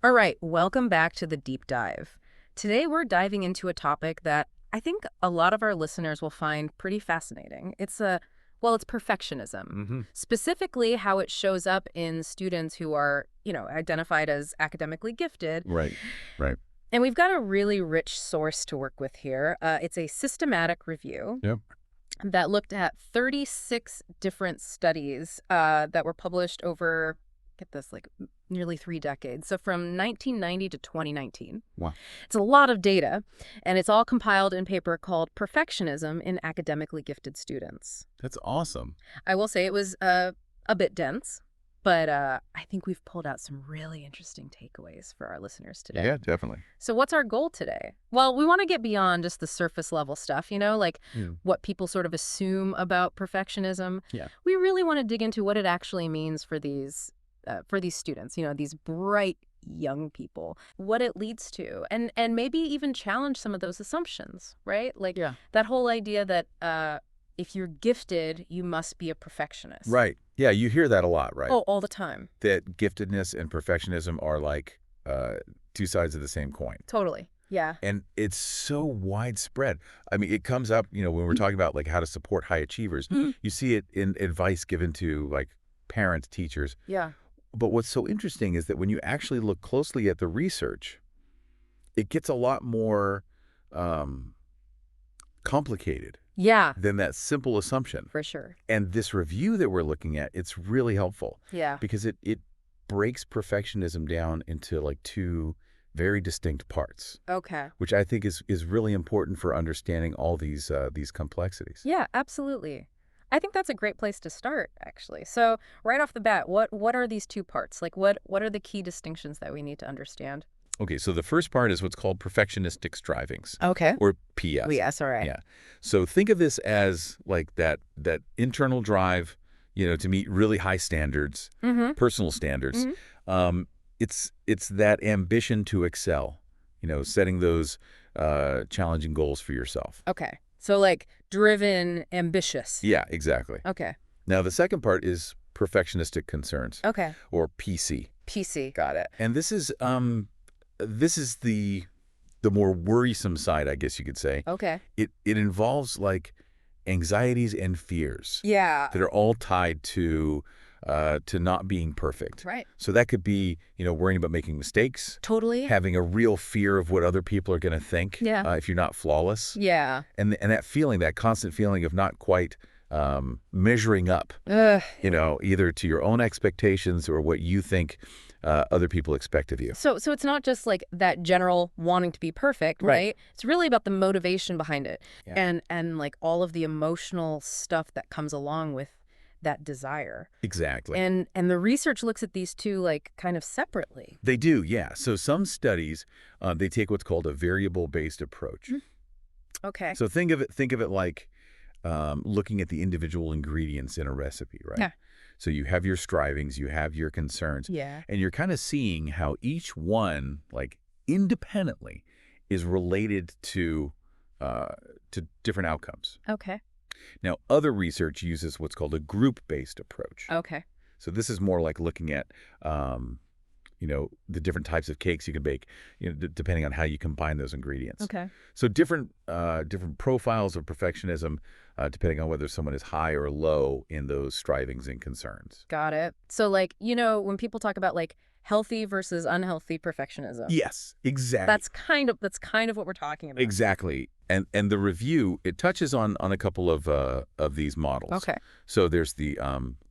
All right, welcome back to the deep dive. Today we're diving into a topic that I think a lot of our listeners will find pretty fascinating. It's perfectionism. Hmm. Specifically how it shows up in students who are, identified as academically gifted. Right, right. And we've got a really rich source to work with here. It's a systematic review Yep. that looked at 36 different studies that were published over, get this, nearly 3 decades. So from 1990 to 2019. Wow. It's a lot of data, and it's all compiled in a paper called Perfectionism in Academically Gifted Students. That's awesome. I will say it was a bit dense, but I think we've pulled out some really interesting takeaways for our listeners today. Yeah, definitely. So what's our goal today? Well, we want to get beyond just the surface level stuff, like Yeah. what people sort of assume about perfectionism. Yeah. We really want to dig into what it actually means for these students, these bright young people, what it leads to, and maybe even challenge some of those assumptions, right? Like Yeah. that whole idea that if you're gifted, you must be a perfectionist. Right. Yeah, you hear that a lot, right? Oh, all the time. That giftedness and perfectionism are like two sides of the same coin. Totally. Yeah. And it's so widespread. I mean, it comes up, when we're talking about like how to support high achievers, Mhm. you see it in advice given to like parents, teachers. Yeah. But what's so interesting is that when you actually look closely at the research, it gets a lot more complicated Yeah, than that simple assumption. for sure. And this review that we're looking at, it's really helpful Yeah. because it breaks perfectionism down into like two very distinct parts, Okay. which I think is really important for understanding all these complexities. Yeah, absolutely. I think that's a great place to start, actually. So right off the bat, what are these two parts? Like what are the key distinctions that we need to understand? Okay, so the first part is what's called perfectionistic strivings, Okay. or PS. Yes, all right. Yeah. So think of this as like that internal drive, to meet really high standards, Mm-hmm. personal standards. Mm-hmm. It's that ambition to excel, setting those challenging goals for yourself. Okay. So like driven, ambitious. Yeah, exactly. Okay. Now, the second part is perfectionistic concerns, Okay. or PC. PC. Got it. And this is the more worrisome side, I guess you could say. Okay. It involves like anxieties and fears Yeah. that are all tied to not being perfect. Right. So that could be, worrying about making mistakes, Totally. having a real fear of what other people are going to think Yeah. if you're not flawless. Yeah. And that constant feeling of not quite measuring up, Ugh. either to your own expectations or what you think other people expect of you. So it's not just like that general wanting to be perfect, Right. right? It's really about the motivation behind it, Yeah. and like all of the emotional stuff that comes along with that desire. Exactly. And the research looks at these two like kind of separately. They do, yeah. So some studies, they take what's called a variable-based approach. Okay. So think of it like looking at the individual ingredients in a recipe, right? Yeah. So you have your strivings, you have your concerns, Yeah. and you're kind of seeing how each one, like independently, is related to different outcomes. Okay. Now, other research uses what's called a group-based approach. Okay. So this is more like looking at, the different types of cakes you can bake, depending on how you combine those ingredients. Okay. So different profiles of perfectionism, depending on whether someone is high or low in those strivings and concerns. Got it. So like, when people talk about like healthy versus unhealthy perfectionism. Yes, exactly. That's kind of what we're talking about. Exactly. And the review, it touches on a couple of these models. Okay. So there's the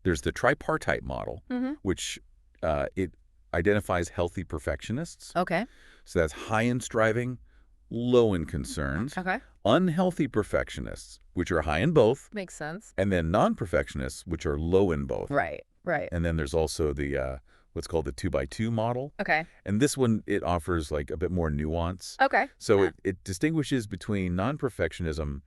tripartite model, Mm-hmm. which it identifies healthy perfectionists. Okay. So that's high in striving, low in concerns. Okay. Unhealthy perfectionists, which are high in both, Makes sense. and then non-perfectionists, which are low in both. Right. Right. And then there's also the what's called the 2x2 model. Okay. And this one, it offers like a bit more nuance. Okay. So it distinguishes between non-perfectionism,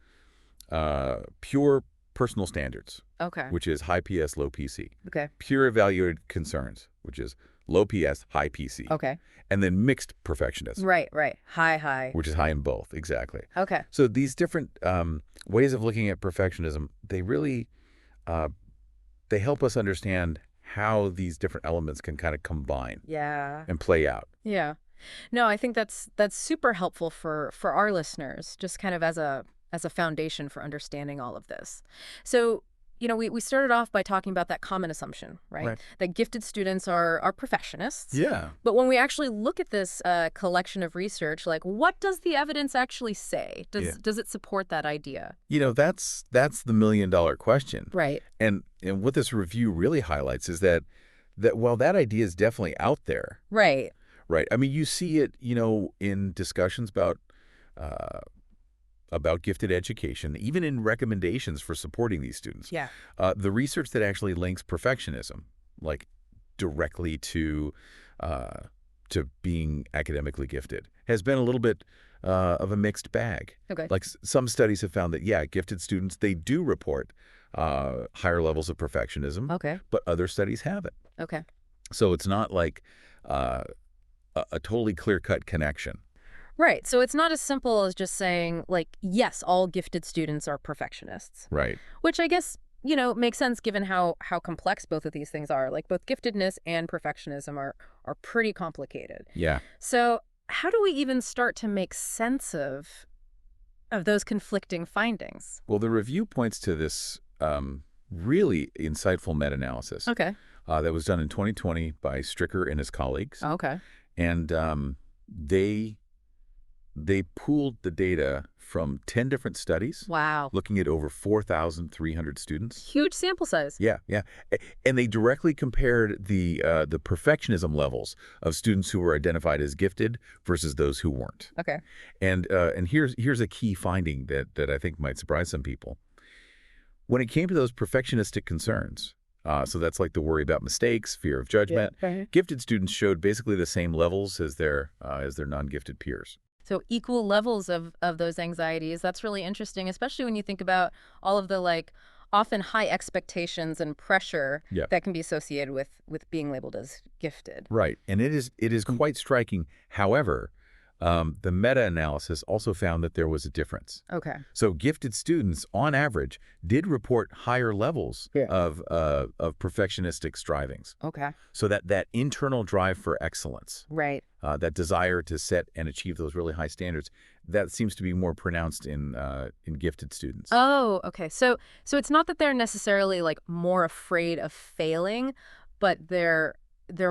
pure personal standards, Okay. which is high PS, low PC. Okay. Pure evaluated concerns, which is low PS, high PC. Okay. And then mixed perfectionism, Right. Right. High. which is high in both. Exactly. Okay. So these different ways of looking at perfectionism, they really they help us understand how these different elements can kind of combine Yeah. and play out. Yeah. No, I think that's super helpful for our listeners, just kind of as a foundation for understanding all of this. So, we started off by talking about that common assumption, right? Right. That gifted students are perfectionists. Yeah. But when we actually look at this collection of research, like what does the evidence actually say? Yeah. Does it support that idea? That's the million-dollar question. Right. And what this review really highlights is that while that idea is definitely out there, Right. right? I mean, you see it, in discussions uh, about gifted education, even in recommendations for supporting these students. Yeah. The research that actually links perfectionism, like directly uh, to being academically gifted, has been a little bit of a mixed bag. Okay. Like some studies have found that, yeah, gifted students, they do report higher levels of perfectionism, Okay. but other studies haven't. Okay. So it's not like uh, a totally clear-cut connection. Right. So it's not as simple as just saying, like, yes, all gifted students are perfectionists, Right. which I guess, makes sense given how complex both of these things are. Like, both giftedness and perfectionism are pretty complicated. Yeah. So how do we even start to make sense of those conflicting findings? Well, the review points to this really insightful meta-analysis Okay. that was done in 2020 by Stricker and his colleagues. Okay. And they pooled the data from 10 different studies, Wow. looking at over 4,300 students. Huge sample size. Yeah, yeah. And they directly compared the perfectionism levels of students who were identified as gifted versus those who weren't. Okay. And here's a key finding that I think might surprise some people. When it came to those perfectionistic concerns, so that's like the worry about mistakes, fear of judgment, Yeah. gifted students showed basically the same levels as their non-gifted peers. So equal levels of those anxieties. That's really interesting, especially when you think about all of the like often high expectations and pressure Yeah. that can be associated with being labeled as gifted. Right. And it is quite striking. However, the meta-analysis also found that there was a difference. Okay. So gifted students, on average, did report higher levels Yeah. of perfectionistic strivings. Okay. So that internal drive for excellence, Right. that desire to set and achieve those really high standards, that seems to be more pronounced in gifted students. Oh, okay. So it's not that they're necessarily like more afraid of failing, but they're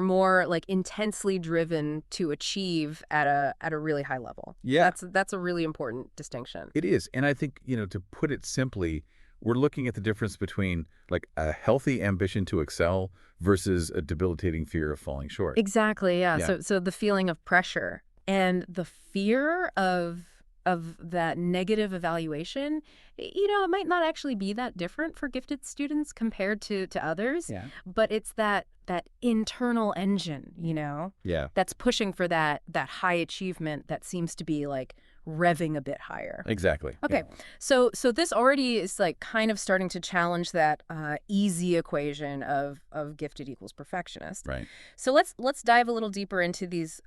more like intensely driven to achieve at a really high level. Yeah. That's a really important distinction. It is. And I think, to put it simply, we're looking at the difference between like a healthy ambition to excel versus a debilitating fear of falling short. Exactly, yeah. Yeah. So the feeling of pressure and the fear of that negative evaluation, it might not actually be that different for gifted students compared to others, Yeah. but it's that internal engine, Yeah. that's pushing for that high achievement that seems to be like revving a bit higher. Exactly. Okay, Yeah. so this already is like kind of starting to challenge that easy equation of gifted equals perfectionist. Right. So let's dive a little deeper into these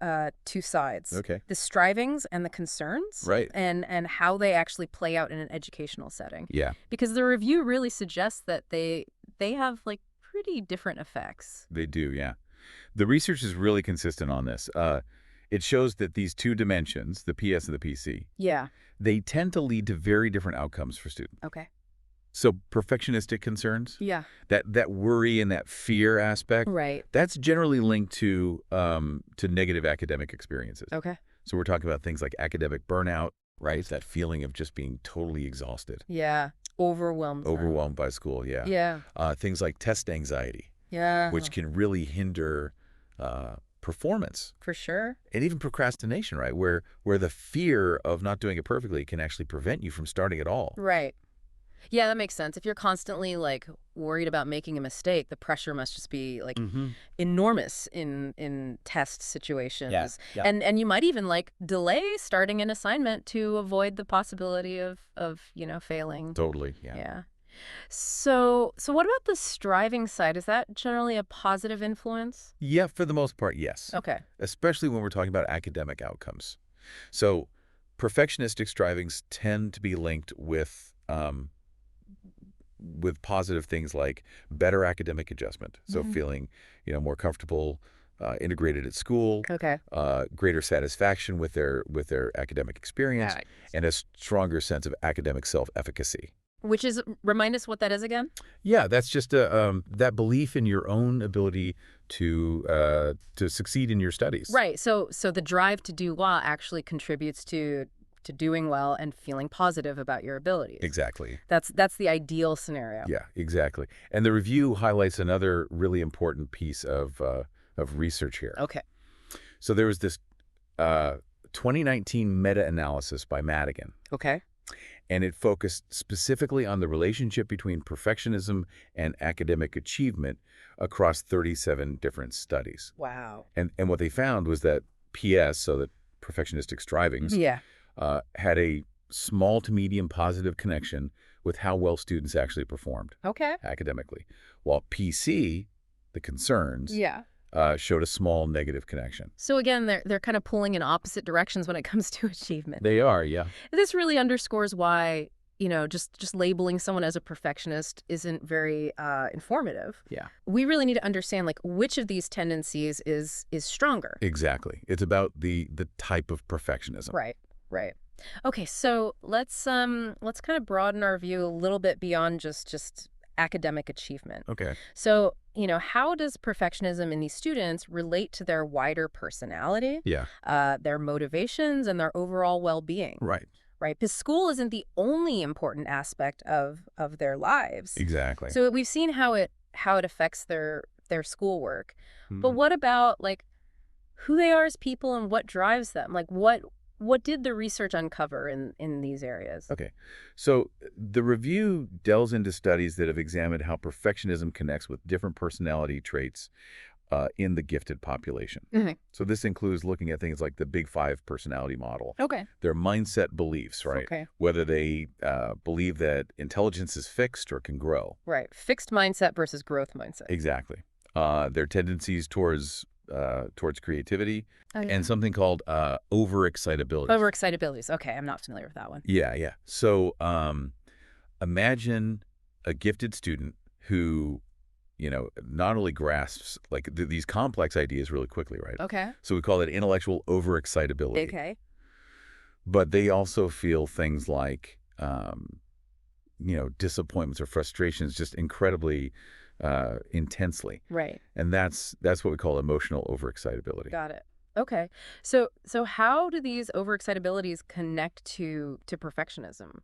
two sides, Okay. the strivings and the concerns, Right. and how they actually play out in an educational setting. Yeah. Because the review really suggests that they have like pretty different effects. They do. Yeah. The research is really consistent on this. It shows that these two dimensions, the PS and the PC, Yeah. they tend to lead to very different outcomes for students. Okay. So perfectionistic concerns, Yeah. that worry and that fear aspect, Right. that's generally linked to negative academic experiences. Okay. So we're talking about things like academic burnout, right? It's that feeling of just being totally exhausted, Yeah. Overwhelmed. overwhelmed by school. Yeah. Yeah. Things like test anxiety, Yeah. which can really hinder performance. For sure. And even procrastination, right? Where the fear of not doing it perfectly can actually prevent you from starting at all. Right. Yeah, that makes sense. If you're constantly like worried about making a mistake, the pressure must just be like enormous in test situations. Yeah. And you might even like delay starting an assignment to avoid the possibility of failing. Totally, yeah. Yeah. So what about the striving side? Is that generally a positive influence? Yeah, for the most part, yes. Okay. Especially when we're talking about academic outcomes. So perfectionistic strivings tend to be linked with with positive things like better academic adjustment, so Hmm. feeling, more comfortable, integrated at school, Okay. greater satisfaction with their academic experience, Right. and a stronger sense of academic self-efficacy. Which is, remind us what that is again? Yeah, that's just that belief in your own ability to succeed in your studies. Right. So the drive to do well actually contributes to doing well and feeling positive about your abilities. Exactly. That's the ideal scenario. Yeah, exactly. And the review highlights another really important piece of research here. Okay. So there was this uh, 2019 meta-analysis by Madigan, Okay. and it focused specifically on the relationship between perfectionism and academic achievement across 37 different studies. Wow. And what they found was that PS, so that perfectionistic strivings, Yeah. had a small to medium positive connection with how well students actually performed Okay. academically, while PC, the concerns, Yeah. showed a small negative connection. So again, they're kind of pulling in opposite directions when it comes to achievement. They are, yeah. This really underscores why, just labeling someone as a perfectionist isn't very informative. Yeah. We really need to understand like which of these tendencies is stronger. Exactly. It's about the type of perfectionism. Right. Right. Okay, so let's kind of broaden our view a little bit beyond just academic achievement. Okay. So, how does perfectionism in these students relate to their wider personality, Yeah. their motivations, and their overall well-being? Right. Right? Because school isn't the only important aspect of their lives. Exactly. So we've seen how it affects their schoolwork. But Mhm. what about like who they are as people and what drives them? Like what did the research uncover in these areas? Okay. So the review delves into studies that have examined how perfectionism connects with different personality traits in the gifted population. Mhm. So this includes looking at things like the Big Five personality model, Okay. their mindset beliefs, right? Okay. Whether they believe that intelligence is fixed or can grow. Right. Fixed mindset versus growth mindset. Exactly. Their tendencies towards creativity Oh yeah. and something called overexcitability. Overexcitabilities. Okay, I'm not familiar with that one. Yeah, yeah. So imagine a gifted student who, not only grasps like these complex ideas really quickly, right? Okay. So we call it intellectual overexcitability. Okay. But they also feel things like, disappointments or frustrations just incredibly intensely. Right. And that's what we call emotional overexcitability. Got it. Okay. So how do these overexcitabilities connect to perfectionism?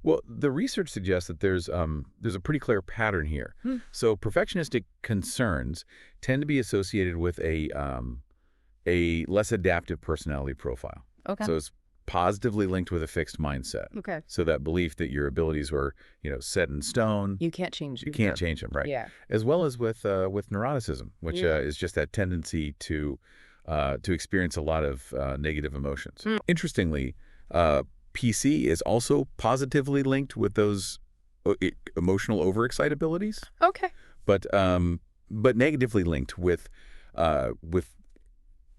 Well, the research suggests that there's a pretty clear pattern here. Hmm. So perfectionistic concerns tend to be associated with a less adaptive personality profile. Okay. So it's positively linked with a fixed mindset. Okay. So that belief that your abilities were, set in stone, You can't change you them. can't change them, right? Yeah. As well as with neuroticism, which Yeah. is just that tendency to experience a lot of negative emotions. Mm. Interestingly, PC is also positively linked with those emotional overexcitabilities, Okay. but negatively linked with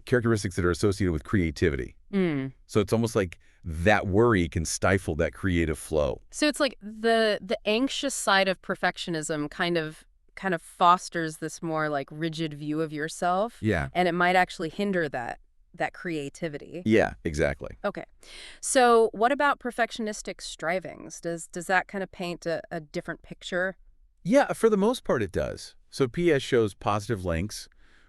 characteristics that are associated with creativity. Mm. So it's almost like that worry can stifle that creative flow. So it's like the anxious side of perfectionism kind of fosters this more like rigid view of yourself, Yeah. and it might actually hinder that creativity. Yeah, exactly. Okay. So what about perfectionistic strivings? Does that kind of paint a different picture? Yeah, for the most part, it does. So PS shows positive links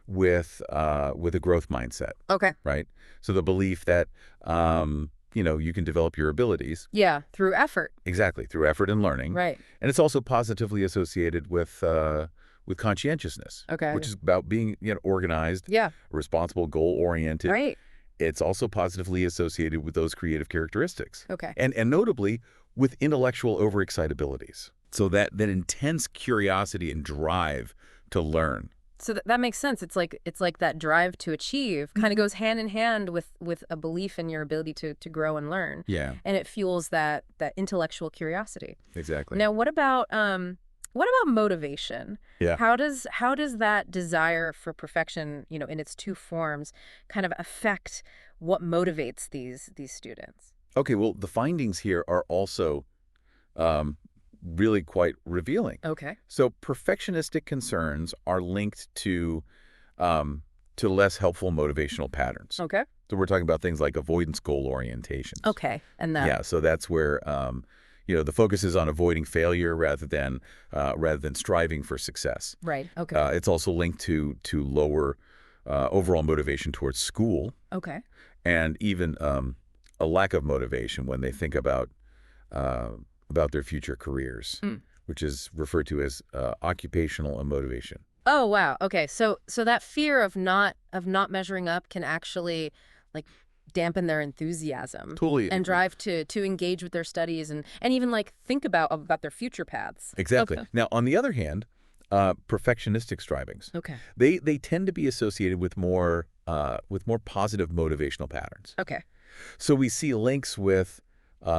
with a growth mindset, Okay. right? So the belief that you can develop your abilities Yeah, through effort. exactly through effort and learning, Right. and it's also positively associated with conscientiousness, which Okay. is about being organized, Yeah. responsible, goal oriented. Right. It's also positively associated with those creative characteristics, Okay. and notably with intellectual overexcitabilities. So that intense curiosity and drive to learn. So that makes sense. It's like that drive to achieve kind of goes hand in hand with a belief in your ability to grow and learn, Yeah, and it fuels that intellectual curiosity. exactly. Now, what about motivation? Yeah. How does that desire for perfection, in its two forms, kind of affect what motivates these students? Okay, well, the findings here are also um, really quite revealing. Okay. So perfectionistic concerns are linked to less helpful motivational patterns. Okay. So we're talking about things like avoidance goal orientations. Okay. And that. Yeah, so that's where the focus is on avoiding failure rather than striving for success. Right. Okay. It's also linked to lower overall motivation towards school Okay. and even a lack of motivation when they think uh, about their future careers, Mm. which is referred to as occupational motivation. Oh, wow. Okay. So that fear of not measuring up can actually like dampen their enthusiasm Totally. and drive to engage with their studies and even like think about their future paths. Exactly. Okay. Now, on the other hand, perfectionistic strivings, Okay. they tend to be associated with more positive motivational patterns. Okay. So we see links with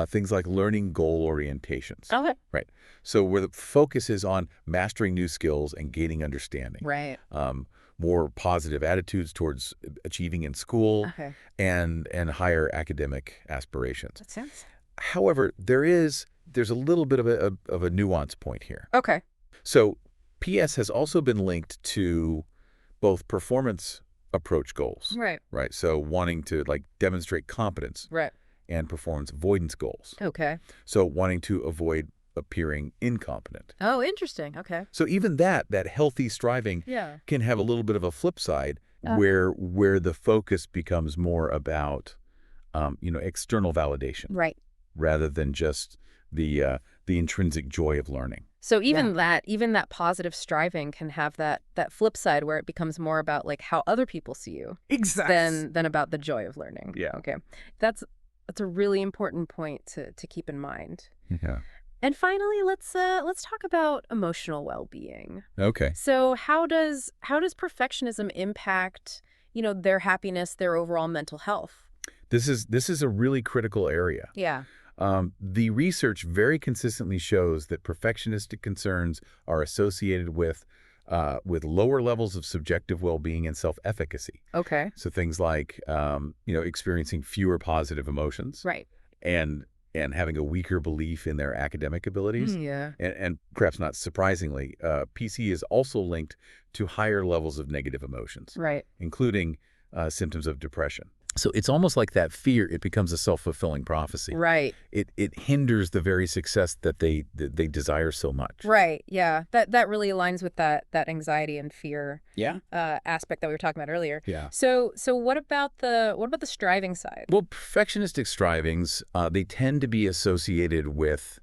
things like learning goal orientations, Okay. right? So where the focus is on mastering new skills and gaining understanding, Right. more positive attitudes towards achieving in school, Okay. and higher academic aspirations. That sounds. However, there's a little bit of a nuance point here. Okay. So PS has also been linked to both performance approach goals, Right. right? So wanting to like demonstrate competence Right. and performance avoidance goals. Okay. So wanting to avoid appearing incompetent. Oh, interesting. Okay. So even that healthy striving Yeah. can have a little bit of a flip side Uh, where the focus becomes more about external validation right. rather than just the intrinsic joy of learning. So even that positive striving can have that flip side where it becomes more about like how other people see you than about the joy of learning. Yeah. Okay. That's a really important point to keep in mind. Yeah. And finally, let's talk about emotional well-being. Okay. So how does perfectionism impact, their happiness, their overall mental health? This is a really critical area. Yeah. The research very consistently shows that perfectionistic concerns are associated with lower levels of subjective well-being and self-efficacy. Okay. So things like experiencing fewer positive emotions Right. and having a weaker belief in their academic abilities. Yeah. And perhaps not surprisingly, PC is also linked to higher levels of negative emotions, Right. including symptoms of depression. So it's almost like that fear, it becomes a self-fulfilling prophecy. Right. It hinders the very success that they desire so much. Right. Yeah. That really aligns with that anxiety and fear Yeah. aspect that we were talking about earlier. Yeah. So what about the striving side? Well, perfectionistic strivings, they tend to be associated with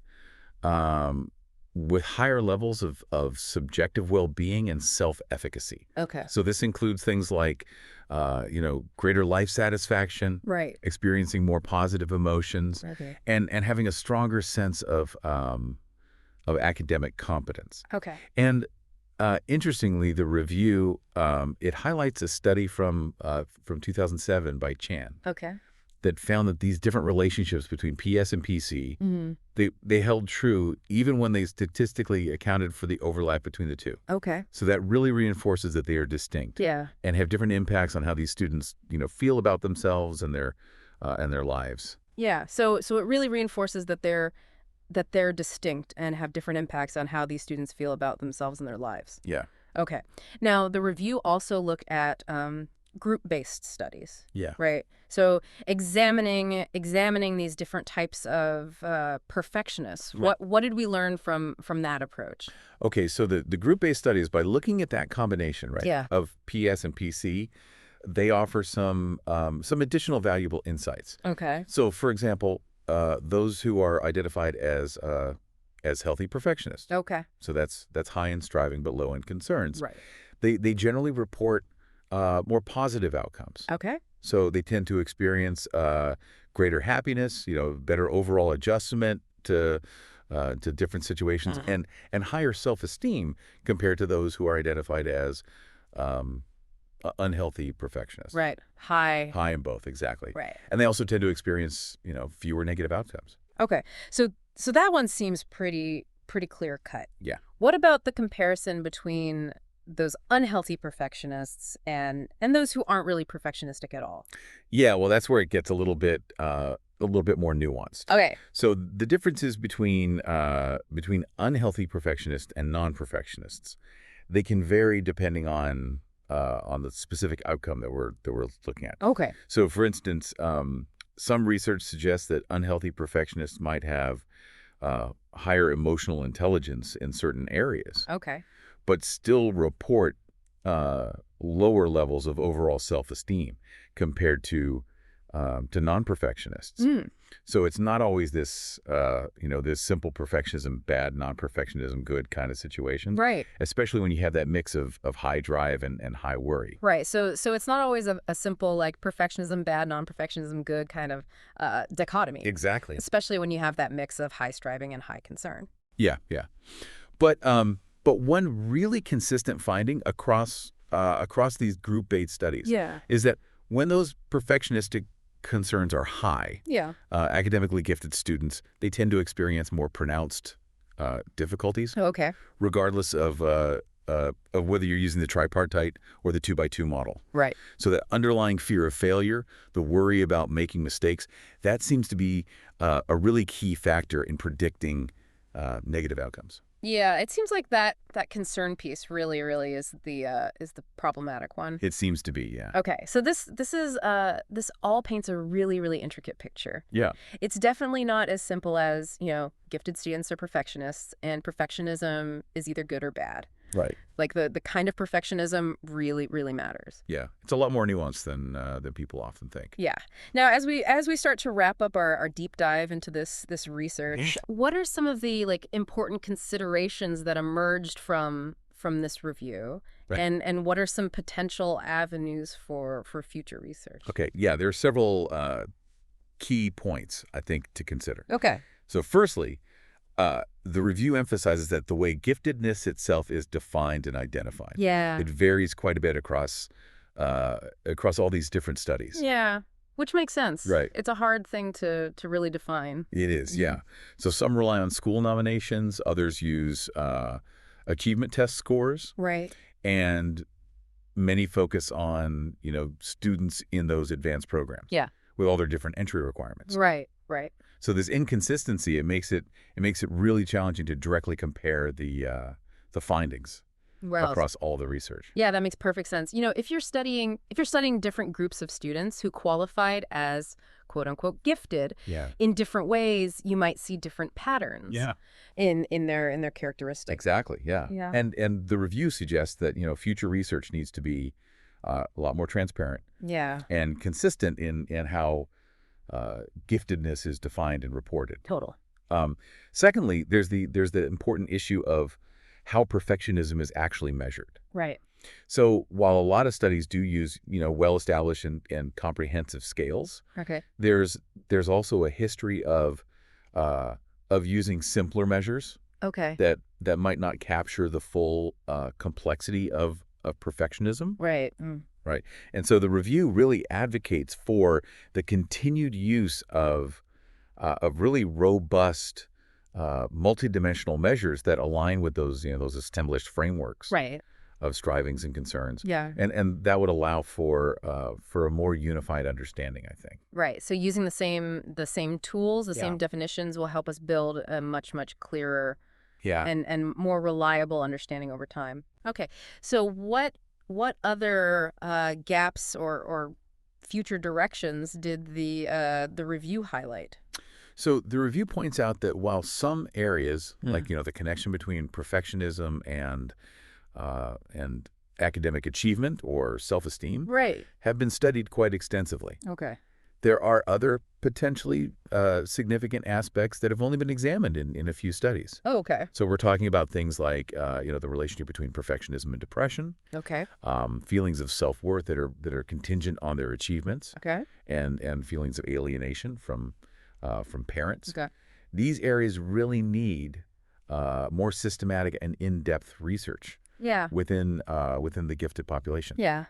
higher levels of subjective well-being and self-efficacy. Okay. So this includes things like, greater life satisfaction, Right. experiencing more positive emotions, Okay. and having a stronger sense of academic competence. Okay. And interestingly, the review it highlights a study from 2007 by Chan Okay. that found that these different relationships between PS and PC Mm-hmm. they held true even when they statistically accounted for the overlap between the two. Okay. So that really reinforces that they are distinct Yeah. and have different impacts on how these students feel about themselves and their lives. Yeah. So it really reinforces that they're distinct and have different impacts on how these students feel about themselves and their lives. Yeah. Okay. Now, the review also looked at group-based studies, Yeah. right? So examining these different types of perfectionists. Right. What did we learn from that approach? Okay, so the group-based studies, by looking at that combination, right, Yeah. of PS and PC, they offer some additional valuable insights. Okay. So, for example, those who are identified as healthy perfectionists, Okay. so that's high in striving but low in concerns. Right. They generally report more positive outcomes. Okay. So they tend to experience greater happiness, better overall adjustment to different situations, and higher self-esteem compared to those who are identified as unhealthy perfectionists. Right. High. High in both, exactly. Right. And they also tend to experience, fewer negative outcomes. Okay. So that one seems pretty clear cut. Yeah. What about the comparison between those unhealthy perfectionists and those who aren't really perfectionistic at all? Yeah, well, that's where it gets a little bit a little bit more nuanced. Okay. So the differences between unhealthy perfectionists and non-perfectionists, they can vary depending on the specific outcome that we're looking at. Okay. So, for instance, some research suggests that unhealthy perfectionists might have higher emotional intelligence in certain areas, Okay. but still report lower levels of overall self-esteem compared to non-perfectionists. Mm, So it's not always this simple perfectionism bad, non-perfectionism good kind of situation, right. especially when you have that mix of high drive and high worry. Right. So it's not always a simple like perfectionism bad, non-perfectionism good kind of dichotomy, Exactly. especially when you have that mix of high striving and high concern. Yeah, yeah. But one really consistent finding across these group-based studies Yeah. is that when those perfectionistic concerns are high, Yeah. academically gifted students, they tend to experience more pronounced difficulties, Okay. regardless of whether you're using the tripartite or the 2-by-2 model. Right. So that underlying fear of failure, the worry about making mistakes, that seems to be a really key factor in predicting negative outcomes. Yeah, it seems like that concern piece really is the problematic one. It seems to be, yeah. Okay, so this all paints a really intricate picture. Yeah, It's definitely not as simple as, gifted students are perfectionists and perfectionism is either good or bad. right. Like the kind of perfectionism really matters. Yeah, it's a lot more nuanced than people often think. Yeah. Now, as we start to wrap up our deep dive into this research, what are some of the like important considerations that emerged from this review, Right. and what are some potential avenues for future research? Okay, yeah, there are several key points, I think, to consider. Okay. So firstly, the review emphasizes that the way giftedness itself is defined and identified. Yeah. It varies quite a bit across all these different studies. Yeah. Which makes sense. Right. It's a hard thing to really define. It is, Mhm. yeah. So some rely on school nominations, others use achievement test scores, Right. and many focus on, students in those advanced programs Yeah. with all their different entry requirements. Right. So this inconsistency, it makes it really challenging to directly compare the findings Well, across all the research. yeah, that makes perfect sense. If you're studying different groups of students who qualified as quote unquote gifted Yeah. in different ways, you might see different patterns Yeah. in their characteristics. Exactly. Yeah. Yeah. And the review suggests that future research needs to be a lot more transparent Yeah, and consistent in how giftedness is defined and reported. total. Um, Secondly, there's the important issue of how perfectionism is actually measured. Right. So while a lot of studies do use well-established and comprehensive scales, Okay. there's also a history of using simpler measures Okay. that might not capture the full complexity of perfectionism. Right. Mm. Right. And so the review really advocates for the continued use of really robust, multidimensional measures that align with those established frameworks Right. of strivings and concerns. Yeah. And that would allow for a more unified understanding, I think. Right. So using the same tools, the Yeah. same definitions will help us build a much clearer Yeah. and more reliable understanding over time. Okay. So what other gaps or future directions did the review highlight? So the review points out that while some areas, like the connection between perfectionism and academic achievement or self-esteem, Right. have been studied quite extensively, Okay. there are other potentially significant aspects that have only been examined in a few studies. Oh, okay. So we're talking about things like the relationship between perfectionism and depression, Okay. feelings of self-worth that are contingent on their achievements, Okay. and feelings of alienation from parents. Okay. These areas really need more systematic and in-depth research Yeah. within the gifted population. Yeah.